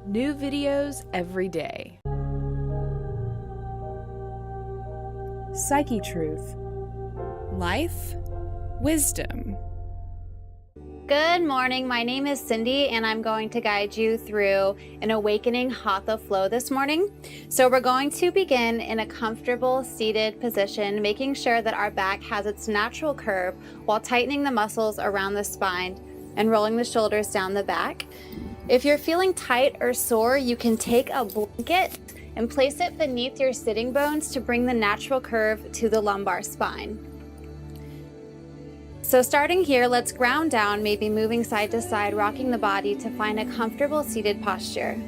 New videos every day. Psyche Truth. Life, wisdom. Good morning, my name is Cindie and I'm going to guide you through an awakening hatha flow this morning. So we're going to begin in a comfortable seated position, making sure that our back has its natural curve while tightening the muscles around the spine and rolling the shoulders down the back. If you're feeling tight or sore, you can take a blanket and place it beneath your sitting bones to bring the natural curve to the lumbar spine. So starting here, let's ground down, maybe moving side to side, rocking the body to find a comfortable seated posture.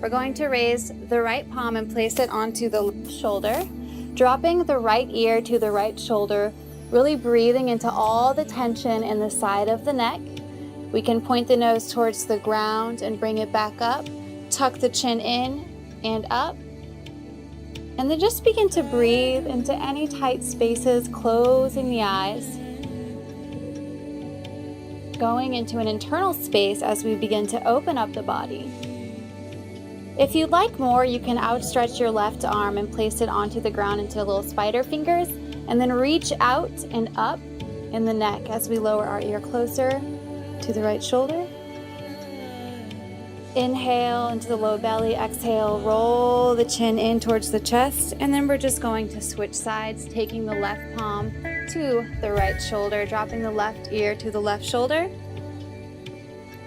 We're going to raise the right palm and place it onto the left shoulder, dropping the right ear to the right shoulder, really breathing into all the tension in the side of the neck. We can point the nose towards the ground and bring it back up, tuck the chin in and up, and then just begin to breathe into any tight spaces, closing the eyes. Going into an internal space as we begin to open up the body. If you'd like more, you can outstretch your left arm and place it onto the ground into little spider fingers, and then reach out and up in the neck as we lower our ear closer to the right shoulder. Inhale into the low belly, exhale, roll the chin in towards the chest, and then we're just going to switch sides, taking the left palm to the right shoulder, dropping the left ear to the left shoulder.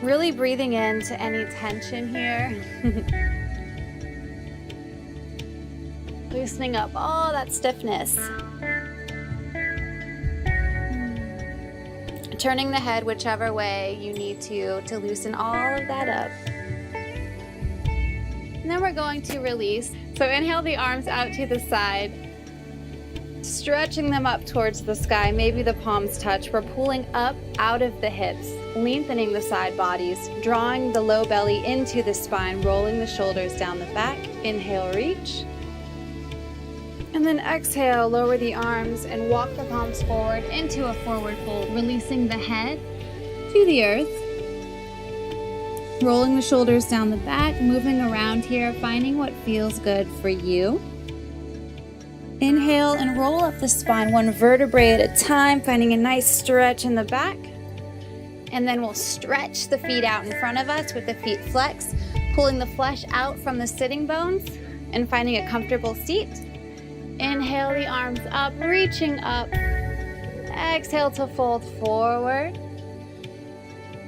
Really breathing into any tension here. Loosening up all that stiffness. Turning the head whichever way you need to loosen all of that up. And then we're going to release. So inhale the arms out to the side, stretching them up towards the sky. Maybe the palms touch. We're pulling up out of the hips, lengthening the side bodies, drawing the low belly into the spine, rolling the shoulders down the back. Inhale, reach. And then exhale, lower the arms and walk the palms forward into a forward fold, releasing the head to the earth. Rolling the shoulders down the back, moving around here, finding what feels good for you. Inhale and roll up the spine one vertebrae at a time, finding a nice stretch in the back. And then we'll stretch the feet out in front of us with the feet flexed, pulling the flesh out from the sitting bones and finding a comfortable seat. Inhale the arms up, reaching up. Exhale to fold forward.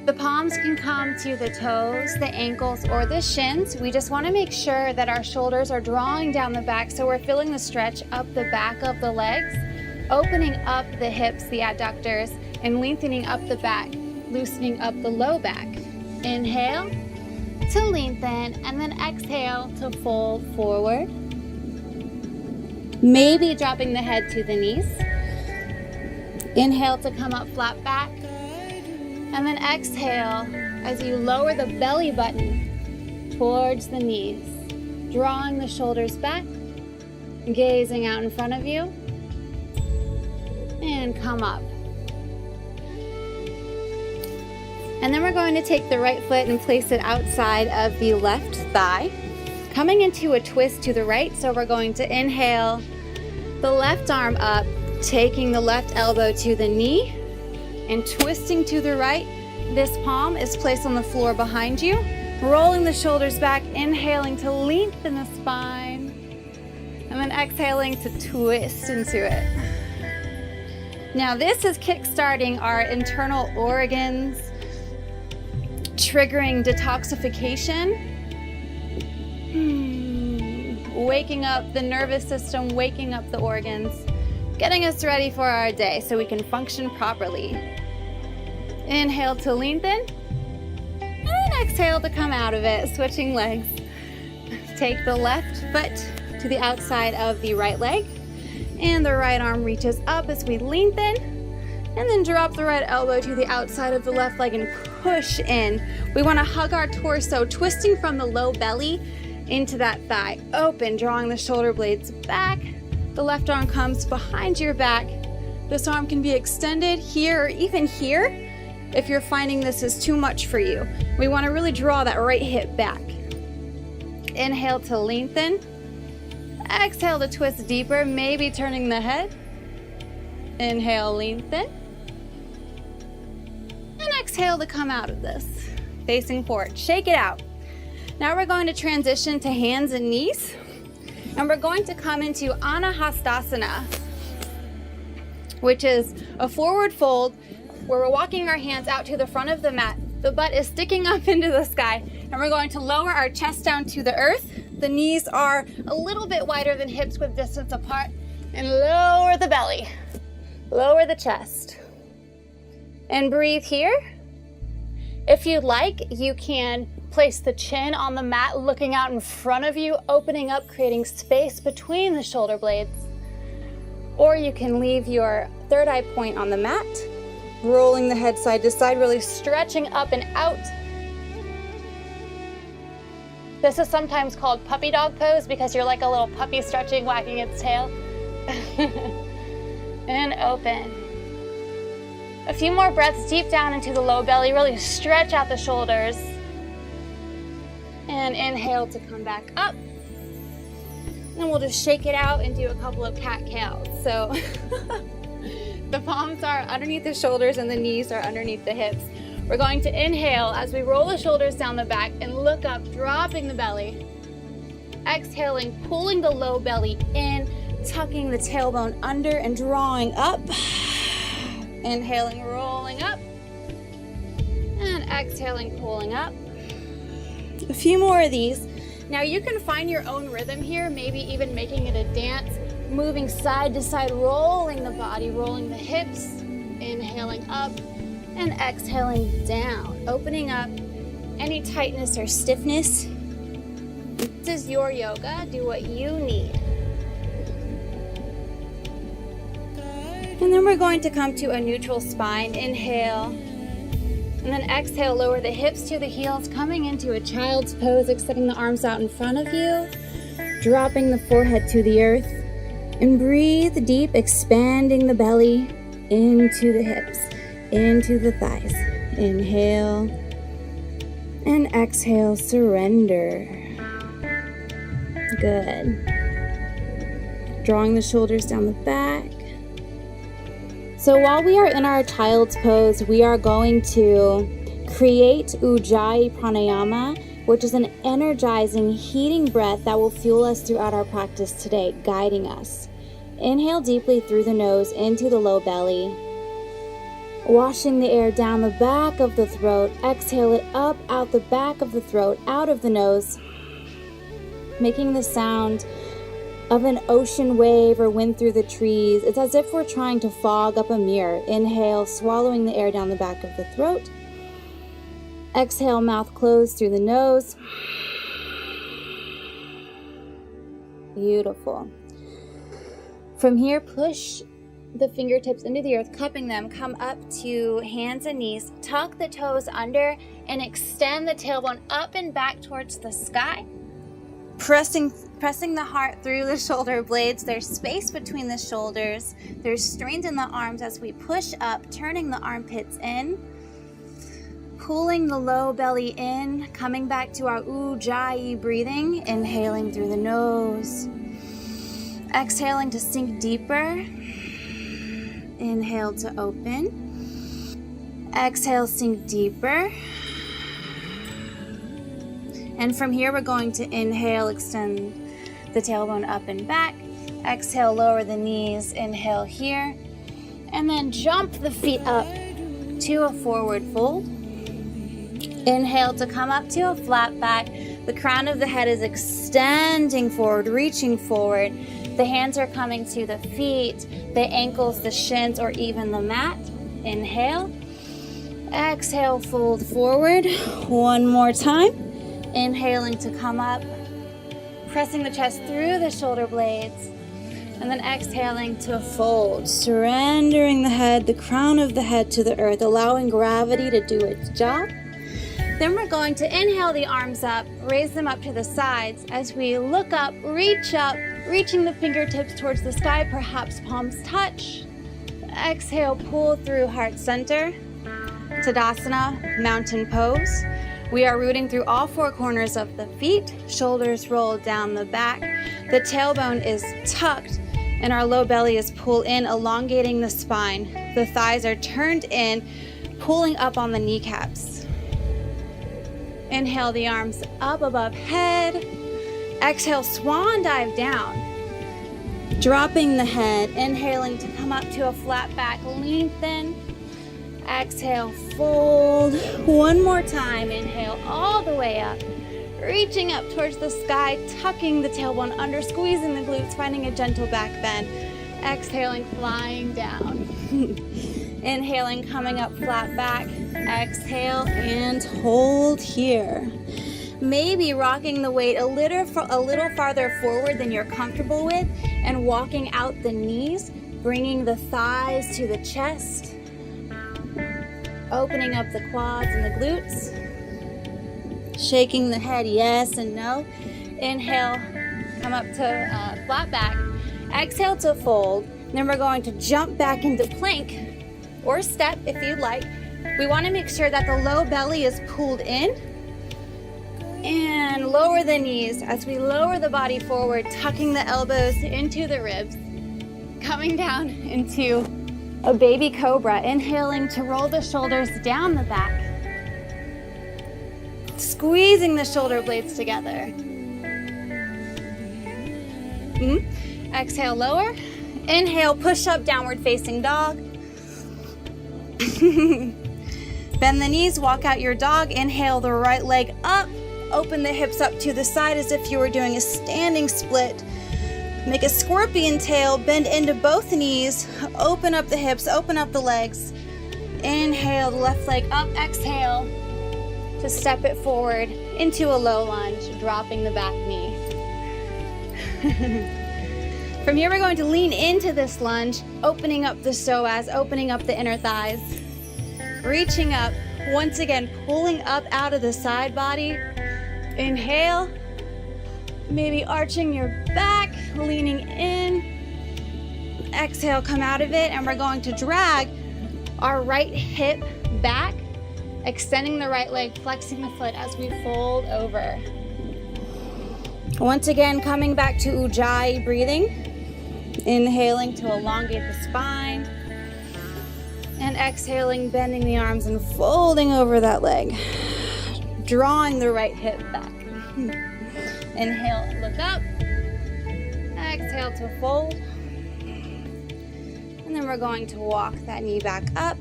The palms can come to the toes, the ankles, or the shins. We just want to make sure that our shoulders are drawing down the back so we're feeling the stretch up the back of the legs, opening up the hips, the adductors, and lengthening up the back, loosening up the low back. Inhale to lengthen, and then exhale to fold forward. Maybe dropping the head to the knees. Inhale to come up flat back. And then exhale as you lower the belly button towards the knees, drawing the shoulders back, gazing out in front of you, and come up. And then we're going to take the right foot and place it outside of the left thigh, coming into a twist to the right. So we're going to inhale the left arm up, taking the left elbow to the knee, and twisting to the right. This palm is placed on the floor behind you, rolling the shoulders back, inhaling to lengthen the spine, and then exhaling to twist into it. Now this is kickstarting our internal organs, triggering detoxification, waking up the nervous system, waking up the organs, getting us ready for our day so we can function properly. Inhale to lengthen, and then exhale to come out of it, switching legs. Take the left foot to the outside of the right leg, and the right arm reaches up as we lengthen, and then drop the right elbow to the outside of the left leg and push in. We want to hug our torso, twisting from the low belly into that thigh. Open, drawing the shoulder blades back. The left arm comes behind your back. This arm can be extended here or even here if you're finding this is too much for you. We want to really draw that right hip back. inhale to lengthen. Exhale to twist deeper, maybe turning the head. Inhale, lengthen. And exhale to come out of this, facing forward. Shake it out. Now we're going to transition to hands and knees. And we're going to come into Anahastasana, which is a forward fold where we're walking our hands out to the front of the mat. The butt is sticking up into the sky, and we're going to lower our chest down to the earth. The knees are a little bit wider than hips with distance apart, and lower the belly, lower the chest, and breathe here. If you'd like, you can place the chin on the mat, looking out in front of you, opening up, creating space between the shoulder blades. Or you can leave your third eye point on the mat, rolling the head side to side, really stretching up and out. This is sometimes called puppy dog pose because you're like a little puppy stretching, wagging its tail. And open. A few more breaths deep down into the low belly, really stretch out the shoulders. And inhale to come back up. And we'll just shake it out and do a couple of cat-cows. So the palms are underneath the shoulders and the knees are underneath the hips. We're going to inhale as we roll the shoulders down the back and look up, dropping the belly. Exhaling, pulling the low belly in, tucking the tailbone under and drawing up. Inhaling, rolling up. And exhaling, pulling up. A few more of these. Now you can find your own rhythm here, maybe even making it a dance, moving side to side, rolling the body, rolling the hips, inhaling up and exhaling down, opening up any tightness or stiffness. This is your yoga. Do what you need. And then we're going to come to a neutral spine. Inhale. And then exhale, lower the hips to the heels, coming into a child's pose, extending the arms out in front of you, dropping the forehead to the earth. And breathe deep, expanding the belly into the hips, into the thighs. Inhale. And exhale, surrender. Good. Drawing the shoulders down the back. So while we are in our child's pose, we are going to create Ujjayi Pranayama, which is an energizing, heating breath that will fuel us throughout our practice today, guiding us. Inhale deeply through the nose into the low belly, washing the air down the back of the throat. Exhale it up, out the back of the throat, out of the nose, making the sound of an ocean wave or wind through the trees. It's as if we're trying to fog up a mirror. Inhale, swallowing the air down the back of the throat. Exhale, mouth closed through the nose. Beautiful. From here, push the fingertips into the earth, cupping them. Come up to hands and knees. Tuck the toes under and extend the tailbone up and back towards the sky. Pressing the heart through the shoulder blades. There's space between the shoulders. There's strength in the arms as we push up, turning the armpits in. Pulling the low belly in, coming back to our Ujjayi breathing. Inhaling through the nose. Exhaling to sink deeper. Inhale to open. Exhale, sink deeper. And from here, we're going to inhale, extend the tailbone up and back. Exhale, lower the knees. Inhale here. And then jump the feet up to a forward fold. Inhale to come up to a flat back. The crown of the head is extending forward, reaching forward. The hands are coming to the feet, the ankles, the shins, or even the mat. Inhale. Exhale, fold forward. One more time. Inhaling to come up, pressing the chest through the shoulder blades, and then exhaling to fold, surrendering the head, the crown of the head to the earth, allowing gravity to do its job. Then we're going to inhale the arms up, raise them up to the sides as we look up, reaching the fingertips towards the sky, perhaps palms touch. Exhale, pull through heart center, Tadasana, mountain pose. We are rooting through all four corners of the feet, shoulders roll down the back. The tailbone is tucked and our low belly is pulled in, elongating the spine. The thighs are turned in, pulling up on the kneecaps. Inhale the arms up above head. Exhale, swan dive down. Dropping the head, inhaling to come up to a flat back, lengthen. Exhale, fold. One more time, inhale all the way up. Reaching up towards the sky, tucking the tailbone under, squeezing the glutes, finding a gentle back bend. Exhaling, flying down. Inhaling, coming up flat back. Exhale and hold here. Maybe rocking the weight a little farther forward than you're comfortable with and walking out the knees, bringing the thighs to the chest, opening up the quads and the glutes, shaking the head yes and no. Inhale, come up to flat back. Exhale to fold. Then we're going to jump back into plank or step if you'd like. We want to make sure that the low belly is pulled in and lower the knees as we lower the body forward, tucking the elbows into the ribs, coming down into a baby cobra, inhaling to roll the shoulders down the back, squeezing the shoulder blades together. Exhale, lower. Inhale, push up, downward facing dog. Bend the knees, walk out your dog. Inhale the right leg up. Open the hips up to the side as if you were doing a standing split. Make a scorpion tail, bend into both knees, open up the hips, open up the legs. Inhale, the left leg up, exhale to step it forward into a low lunge, dropping the back knee. From here, we're going to lean into this lunge, opening up the psoas, opening up the inner thighs, reaching up, once again, pulling up out of the side body. Inhale, maybe arching your back, leaning in. Exhale, come out of it, and we're going to drag our right hip back, extending the right leg, flexing the foot as we fold over. Once again, coming back to Ujjayi breathing. Inhaling to elongate the spine. And exhaling, bending the arms and folding over that leg. Drawing the right hip back. Inhale, look up. Exhale to fold. And then we're going to walk that knee back up.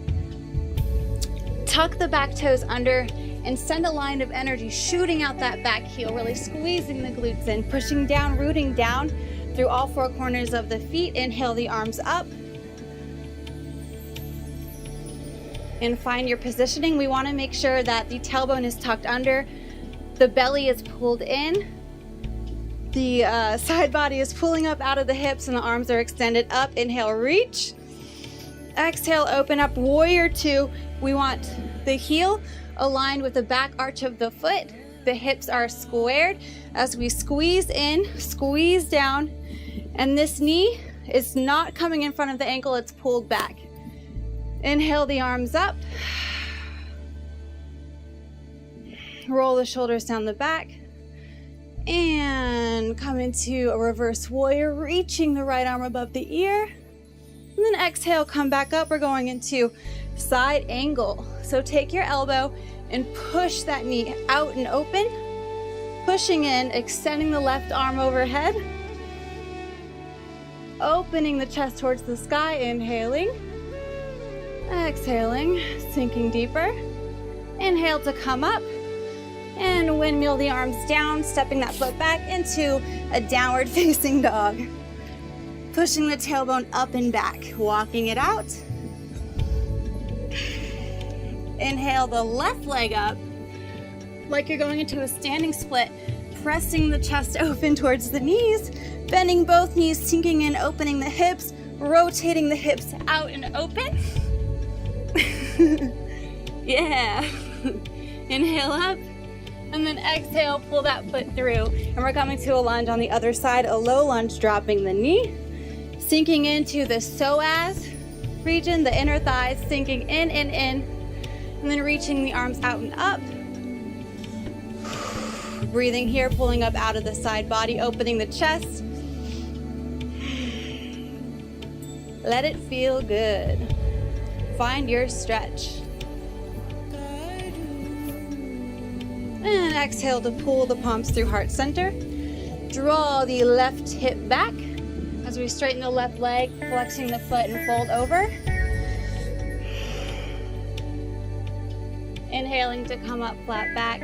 Tuck the back toes under and send a line of energy shooting out that back heel, really squeezing the glutes in, pushing down, rooting down through all four corners of the feet. Inhale the arms up. And find your positioning. We want to make sure that the tailbone is tucked under, the belly is pulled in, the side body is pulling up out of the hips, and the arms are extended up. Inhale, reach. Exhale, open up, warrior two. We want the heel aligned with the back arch of the foot. The hips are squared as we squeeze in, squeeze down, and this knee is not coming in front of the ankle, it's pulled back. Inhale the arms up. Roll the shoulders down the back. And come into a reverse warrior, reaching the right arm above the ear. And then exhale, come back up. We're going into side angle. So take your elbow and push that knee out and open. Pushing in, extending the left arm overhead. Opening the chest towards the sky, inhaling. Exhaling, sinking deeper. Inhale to come up. And windmill the arms down, stepping that foot back into a downward facing dog. Pushing the tailbone up and back, walking it out. Inhale the left leg up, like you're going into a standing split, pressing the chest open towards the knees, bending both knees, sinking in, opening the hips, rotating the hips out and open. Yeah. Inhale up, and then exhale, pull that foot through. And we're coming to a lunge on the other side, a low lunge, dropping the knee, sinking into the psoas region, the inner thighs, sinking in, and then reaching the arms out and up. Breathing here, pulling up out of the side body, opening the chest. Let it feel good. Find your stretch. And exhale to pull the palms through heart center. Draw the left hip back as we straighten the left leg, flexing the foot and fold over. Inhaling to come up flat back.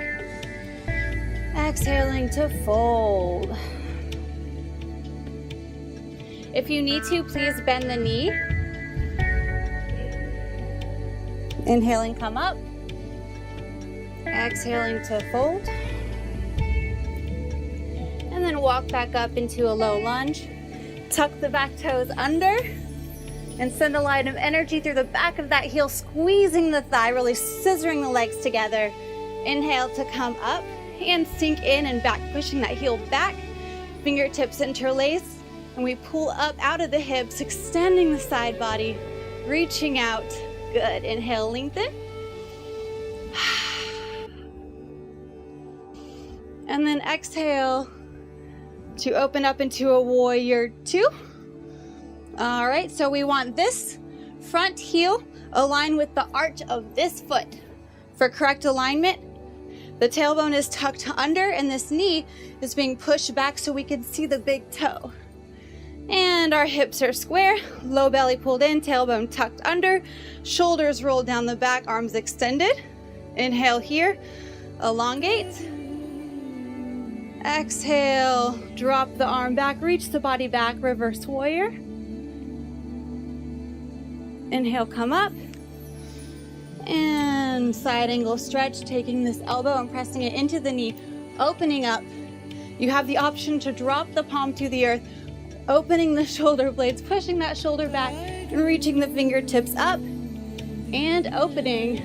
Exhaling to fold. If you need to, please bend the knee. Inhaling, come up. Exhaling to fold. And then walk back up into a low lunge. Tuck the back toes under and send a line of energy through the back of that heel, squeezing the thigh, really scissoring the legs together. Inhale to come up and sink in and back, pushing that heel back. Fingertips interlace, and we pull up out of the hips, extending the side body, reaching out. Good. Inhale, lengthen. And then exhale to open up into a warrior two. All right, so we want this front heel aligned with the arch of this foot. For correct alignment, the tailbone is tucked under and this knee is being pushed back so we can see the big toe. And our hips are square, low belly pulled in, tailbone tucked under, shoulders rolled down the back, arms extended. Inhale here, elongate. Exhale, drop the arm back, reach the body back, reverse warrior. Inhale, come up. And side angle stretch, taking this elbow and pressing it into the knee, opening up. You have the option to drop the palm to the earth, opening the shoulder blades, pushing that shoulder back, and reaching the fingertips up, and opening.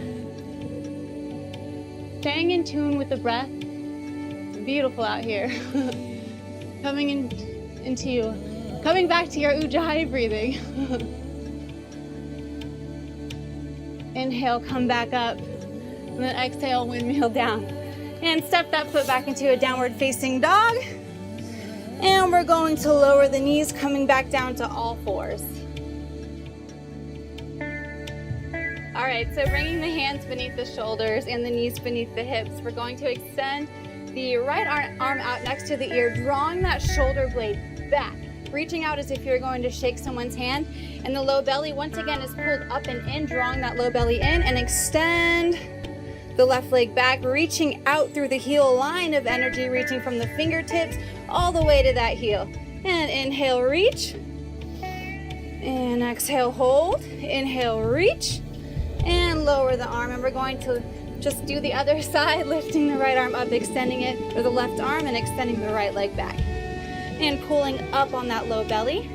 Staying in tune with the breath. It's beautiful out here. Coming back to your Ujjayi breathing. Inhale, come back up, and then exhale, windmill down. And step that foot back into a downward facing dog. And we're going to lower the knees, coming back down to all fours. All right, so bringing the hands beneath the shoulders and the knees beneath the hips, we're going to extend the right arm out next to the ear, drawing that shoulder blade back. Reaching out as if you're going to shake someone's hand. And the low belly, once again, is pulled up and in, drawing that low belly in, and extend the left leg back, reaching out through the heel, line of energy, reaching from the fingertips all the way to that heel. And inhale, reach. And exhale, hold. Inhale, reach. And lower the arm. And we're going to just do the other side, lifting the right arm up, extending it, or the left arm, and extending the right leg back. And pulling up on that low belly.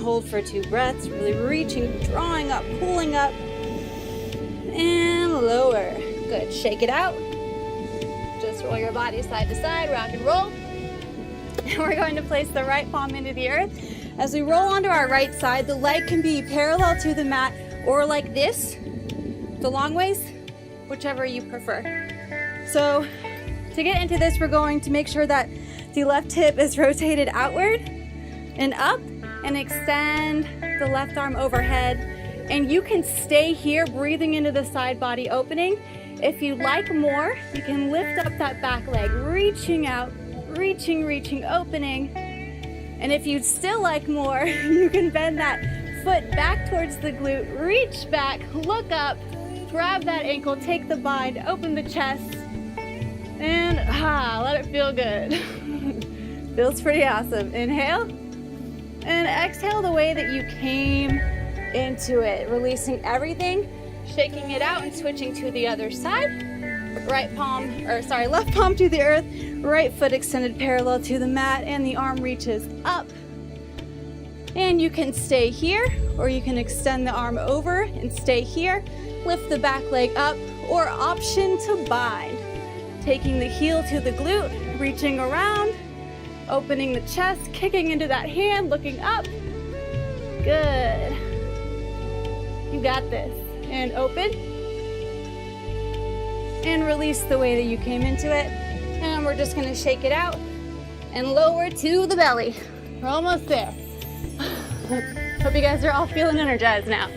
Hold for 2 breaths, really reaching, drawing up, pulling up, and lower. Good, shake it out. Just roll your body side to side, rock and roll. And we're going to place the right palm into the earth. As we roll onto our right side, the leg can be parallel to the mat or like this, the long ways, whichever you prefer. So to get into this, we're going to make sure that the left hip is rotated outward and up, and extend the left arm overhead. And you can stay here, breathing into the side body opening. If you like more, you can lift up that back leg, reaching out, reaching, opening. And if you'd still like more, you can bend that foot back towards the glute, reach back, look up, grab that ankle, take the bind, open the chest, and let it feel good. Feels pretty awesome. Inhale, and exhale the way that you came into it, releasing everything, shaking it out and switching to the other side. Left palm to the earth, right foot extended parallel to the mat, and the arm reaches up. And you can stay here, or you can extend the arm over and stay here. Lift the back leg up, or option to bind. Taking the heel to the glute, reaching around, opening the chest, kicking into that hand, looking up. Good. You got this. And open. and release the way that you came into it. And we're just gonna shake it out and lower to the belly. We're almost there. Hope you guys are all feeling energized now.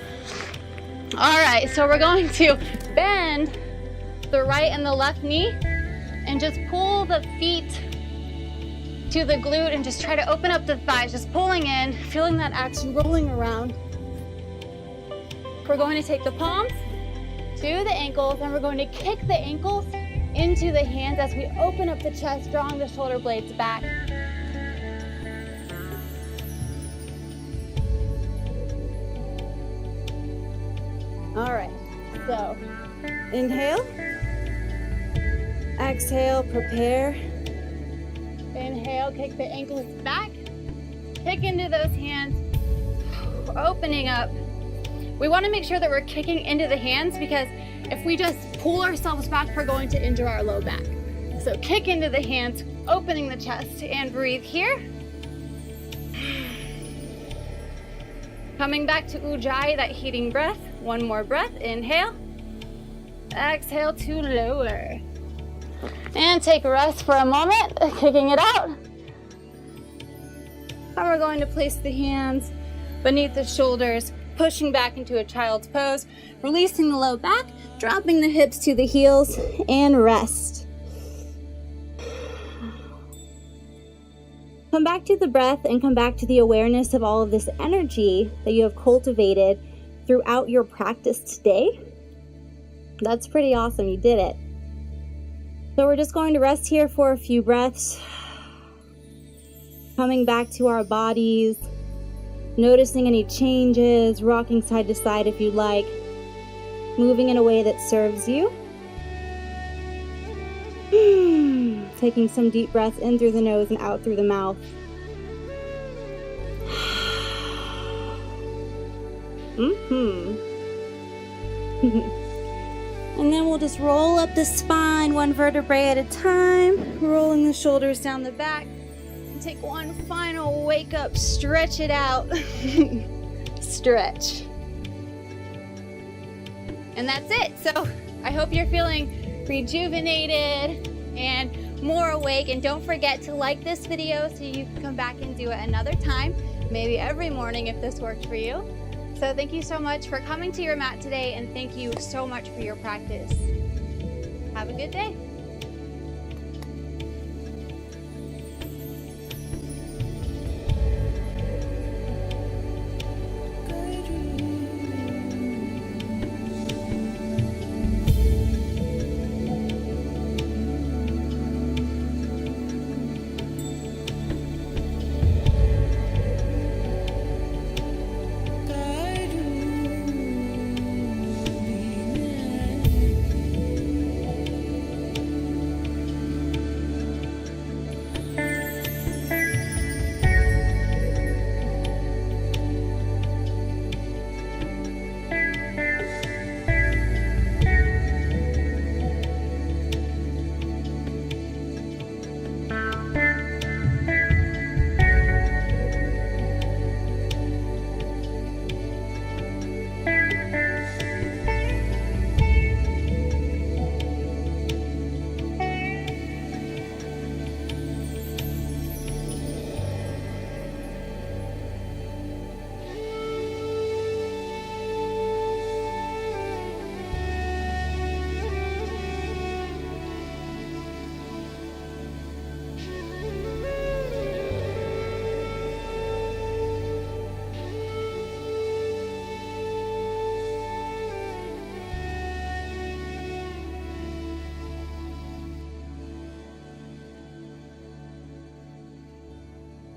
All right, so we're going to bend the right and the left knee and just pull the feet to the glute and just try to open up the thighs, just pulling in, feeling that action rolling around. We're going to take the palms to the ankles and we're going to kick the ankles into the hands as we open up the chest, drawing the shoulder blades back. All right, so inhale, exhale, prepare. Inhale, kick the ankles back, kick into those hands, opening up. We want to make sure that we're kicking into the hands because if we just pull ourselves back, we're going to injure our low back. So kick into the hands, opening the chest, and breathe here. Coming back to Ujjayi, that heating breath. One more breath, inhale. Exhale to lower. And take a rest for a moment, kicking it out. And we're going to place the hands beneath the shoulders, pushing back into a child's pose, releasing the low back, dropping the hips to the heels, and rest. Come back to the breath and come back to the awareness of all of this energy that you have cultivated throughout your practice today. That's pretty awesome, you did it. So we're just going to rest here for a few breaths, coming back to our bodies, noticing any changes, rocking side to side if you like, moving in a way that serves you. Taking some deep breaths in through the nose and out through the mouth. And then we'll just roll up the spine one vertebrae at a time, rolling the shoulders down the back. And take one final wake up, stretch it out. Stretch. And that's it. So I hope you're feeling rejuvenated and more awake. And don't forget to like this video so you can come back and do it another time, maybe every morning if this worked for you. So thank you so much for coming to your mat today, and thank you so much for your practice. Have a good day.